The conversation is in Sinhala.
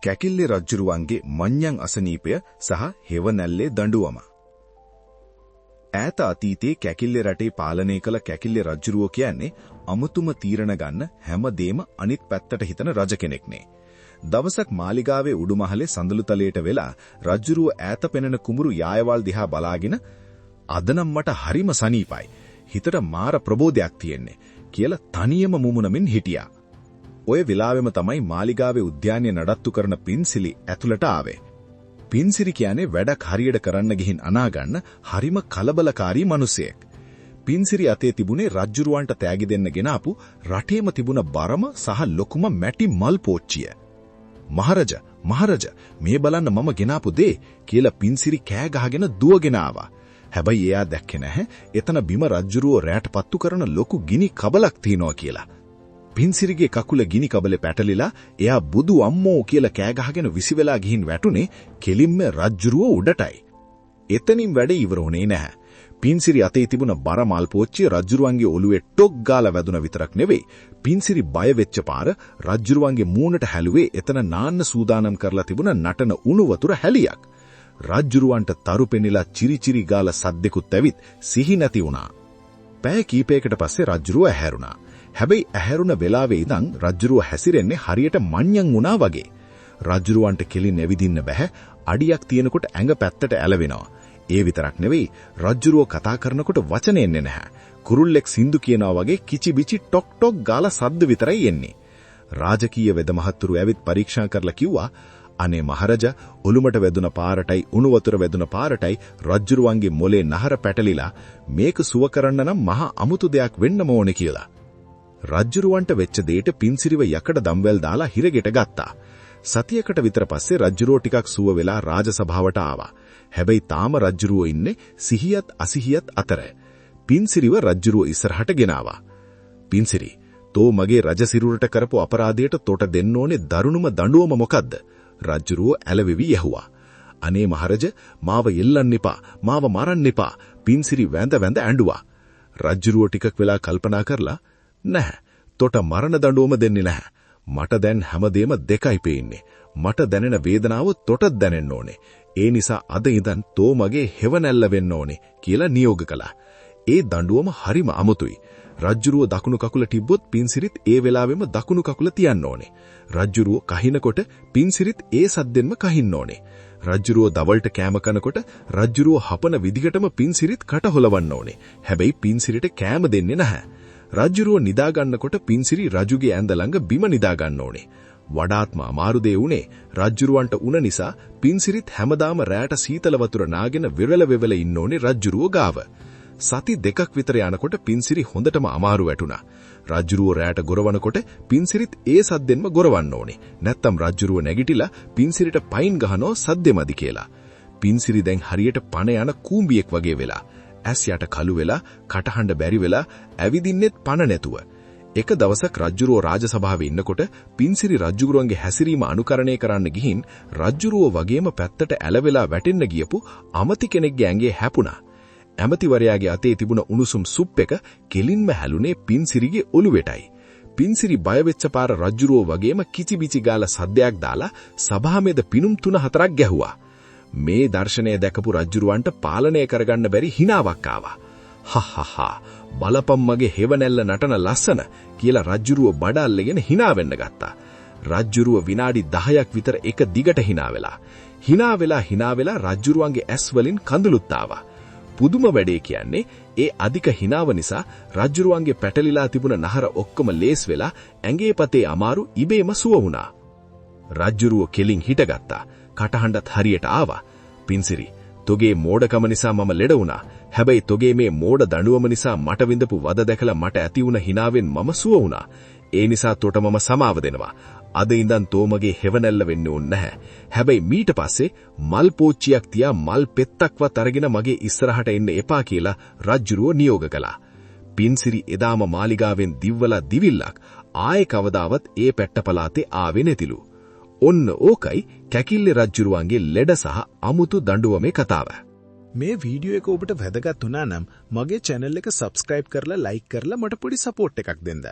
කැකිල්ලේ රජුරුවන්ගේ මඤ්ඤං අසනීපය සහ හෙවණැල්ලේ දඬුවම. ඈත අතීතයේ කැකිල්ලේ රටේ පාලනය කළ කැකිල්ලේ රජුරුවෝ කියන්නේ අමුතුම තීරණ ගන්න හැමදේම අනිත් පැත්තට හිතන රජ කෙනෙක්නේ. දවසක් මාලිගාවේ උඩුමහලේ සඳළුතලයට වෙලා රජුරුව ඈත පෙනෙන කුඹුරු යායවල් දිහා බලාගෙන අදනම් මට හරිම සනීපයි. හිතට මාර ප්‍රබෝධයක් තියෙන්නේ කියලා තනියම මුමුණමින් හිටියා. ඔය වෙලාවෙම තමයි මාලිගාවේ උද්‍යානය නඩත්තු කරන පින්සිලි ඇතුළට ආවේ. පින්සිරි කියන්නේ වැඩක් හරියට කරන්න ගිහින් අනාගන්න හරිම කලබලකාරී මිනිසෙක්. පින්සිරි අතේ තිබුණේ රජුරුවන්ට තෑගි දෙන්න ගෙනාපු රටේම තිබුණ බරම සහ ලොකුම මැටි මල් පෝච්චිය. මහරජා මේ බලන්න මම ගෙනාපු දේ කියලා පින්සිරි කෑ ගහගෙන දුවගෙන ආවා. හැබැයි එයා දැක්කේ නැහැ එතන බිම රජුරුවෝ රැට පත්තු කරන ලොකු ගිනි කබලක් තියනවා කියලා. පින්සිරිගේ කකුල ගිනි කබලේ පැටලිලා එයා බුදු අම්මෝ කියලා කෑ ගහගෙන විසිවෙලා ගිහින් වැටුනේ කෙලින්ම රජුරුවෝ උඩටයි. එතනින් වැඩ ඉවර වුණේ නැහැ. පින්සිරි අතේ තිබුණ බර මල් පෝච්චිය රජුරුවන්ගේ ඔළුවේ ටොක් ගාලා වැදුන විතරක් නෙවෙයි. පින්සිරි බය වෙච්ච පාර රජුරුවන්ගේ මූණට හැලුවේ එතන නාන්න සූදානම් කරලා තිබුණ නටන උණු වතුර හැලියක්. රජුරුවන්ට තරු පෙනිලා චිරිචිරි ගාලා සද්දෙකුත් ඇවිත් සිහි නැති වුණා. පැය කීපයකට පස්සේ රජුරුව ඇහැරුණා. හැබැයි ඇහැරුණ වෙලාවේ ඉඳන් රජුරුව හැසිරෙන්නේ හරියට මඤ්ඤං වුණා වගේ. රජුරුවන්ට කෙලින් ඇවිදින්න බෑ. අඩියක් තියෙනකොට ඇඟ පැත්තට ඇලවෙනවා. ඒ විතරක් නෙවෙයි රජුරුව කතා කරනකොට වචන එන්නේ නැහැ. කුරුල්ලෙක් සින්දු කියනවා වගේ කිචිබිචි ටොක් ටොක් ගාලා සද්ද විතරයි එන්නේ. රාජකීය වෙද මහත්තුරු ඇවිත් පරීක්ෂා කරලා කිව්වා අනේ මහරජා ඔළුමට වැදුන පාරටයි උණු වතුර වැදුන පාරටයි රජුරුවන්ගේ මොලේ නහර පැටලිලා මේක සුව කරන්න නම් මහා අමුතු දෙයක් වෙන්න ඕනේ කියලා. රජුරුවන්ට වෙච්ච දෙයට පින්සිරිව යකඩ දම්වැල් දාලා හිරගෙට ගත්තා. සතියකට විතර පස්සේ රජුරුව ටිකක් සුව වෙලා රාජසභාවට ආවා. හැබැයි තාම රජුරුව ඉන්නේ සිහියත් අසිහියත් අතර. පින්සිරිව රජුරුව ඉස්සරහට ගෙනාවා. පින්සිරි, තෝ මගේ රජසිරුරට කරපු අපරාධයට තොට දෙන්න ඕනේ දරුණුම දඬුවම මොකද්ද? රජුරුව ඇලවෙවි යහුවා. අනේ මහරජා, මාව එල්ලන්න එපා, මාව මරන්න එපා. පින්සිරි වැඳ ඇඬුවා. රජුරුව ටිකක් වෙලා කල්පනා කරලා නැහැ, තොට මරණ දඬුවම දෙන්නේ නැහැ. මට දැන් හැමදේම දෙකයි පේන්නේ. මට දැනෙන වේදනාව තොටත් දැනෙන්න ඕනේ. ඒ නිසා අද ඉඳන් තෝ මගේ හෙවණැල්ල වෙන්න ඕනේ කියලා නියෝග කළා. ඒ දඬුවම හරිම අමුතුයි. රජ්ජුරුව දකුණු කකුල ටිබ්බොත් පින්සිරිත් ඒ වෙලාවෙම දකුණු කකුල තියන්න ඕනේ. රජ්ජුරුව කහිනකොට පින්සිරිත් ඒ සද්දෙන්ම කහින්න ඕනේ. රජ්ජුරුව දවල්ට කෑම කනකොට රජ්ජුරුව හපන විදිහටම පින්සිරිත් කට හොලවන්න ඕනේ. හැබැයි පින්සිරිට කෑම දෙන්නේ නැහැ. රජ්ජුරුව නිදා ගන්නකොට පින්සිරි රජුගේ ඇඳ ළඟ බිම නිදා ගන්න ඕනේ. වඩාත්ම අමාරු දේ උනේ රජ්ජුරුවන්ට උන නිසා පින්සිරිත් හැමදාම රැට සීතල වතුර නාගෙන වෙවල ඉන්න ඕනේ රජ්ජුරුව ගාව. සති දෙකක් විතර යනකොට පින්සිරි හොඳටම අමාරු වැටුණා. රජ්ජුරුව රැට ගොරවනකොට පින්සිරිත් ඒ සද්දෙන්ම ගොරවන්න ඕනේ. නැත්තම් රජ්ජුරුව නැගිටිලා පින්සිරිට පයින් ගහනවා සද්දෙමදි කියලා. පින්සිරි දැන් හරියට පණ යන කූඹියෙක් වගේ වෙලා. ඇස් යට කළු වෙලා, කටහඬ බැරි වෙලා, ඇවිදින්නෙත් පණ නැතුව. එක දවසක් රජ්ජුරුව රාජසභාවේ ඉන්නකොට පින්සිරි රජ්ජුරුවන්ගේ හැසිරීම අනුකරණය කරන්න ගිහින් රජ්ජුරුව වගේම පැත්තට ඇලවෙලා වැටෙන්න ගියපු අමති කෙනෙක්ගේ ඇඟේ හැපුණා. ඇමතිවරයාගේ අතේ තිබුණ උණුසුම් සුප් එක කෙලින්ම හැලුනේ පින්සිරිගේ ඔළුවටයි. පින්සිරි බය වෙච්ච පාර රජ්ජුරුව වගේම කිචිබිචි ගාලා සද්දයක් දාලා සභාමෙද පිනුම් 3-4ක් ගැහුවා. මේ දර්ශනය දැකපු රජ්ජුරුවන්ට පාලනය කරගන්න බැරි හිනාවක් ආවා. හහහා බලපම් මගේ හෙවණැල්ල නටන ලස්සන කියලා රජ්ජුරුව බඩ අල්ලගෙන hina වෙන්න ගත්තා. රජ්ජුරුව විනාඩි 10ක් විතර එක දිගට hina වෙලා රජ්ජුරුවන්ගේ ඇස් වලින් කඳුළුත් ආවා. පුදුම වැඩේ කියන්නේ ඒ අධික hinaව නිසා රජ්ජුරුවන්ගේ පැටලිලා තිබුණ නහර ඔක්කොම ලේස් වෙලා ඇඟේ පතේ අමාරු ඉබේම සුව වුණා. රජ්ජුරුව කෙලින් හිටගත්තා. කටහඬත් හරියට ආවා. පින්සිරි, තොගේ මෝඩකම නිසා මම ලෙඩ වුණා. හැබැයි තොගේ මේ මෝඩ දඬුවම නිසා මට විඳපු වද දැකලා මට ඇති වුණ හිනාවෙන් මම සුව වුණා. ඒ නිසා තොට මම සමාව දෙනවා. අද ඉඳන් තෝ මගේ හෙවණැල්ල වෙන්න ඕනේ නැහැ. හැබැයි මීට පස්සේ මල් පෝච්චියක් තියා මල් පෙත්තක්වත් අරගෙන මගේ ඉස්සරහට එන්න එපා කියලා රජ්ජුරුව නියෝග කළා. පින්සිරි එදාම මාලිගාවෙන් දිව්වලා දිවිල්ලක් ආයේ කවදාවත් ඒ පැට්ටපලාතේ ආවේ නැතිලු. ඔන්න ඕකයි කැකිල්ලේ රජ්ජුරුවන්ගේ ලෙඩ සහ අමුතු දඬුවමේ කතාව. මේ වීඩියෝ එක ඔබට වැදගත් වුණා නම් මගේ channel එක subscribe කරලා like කරලා මට පොඩි support එකක් දෙන්න.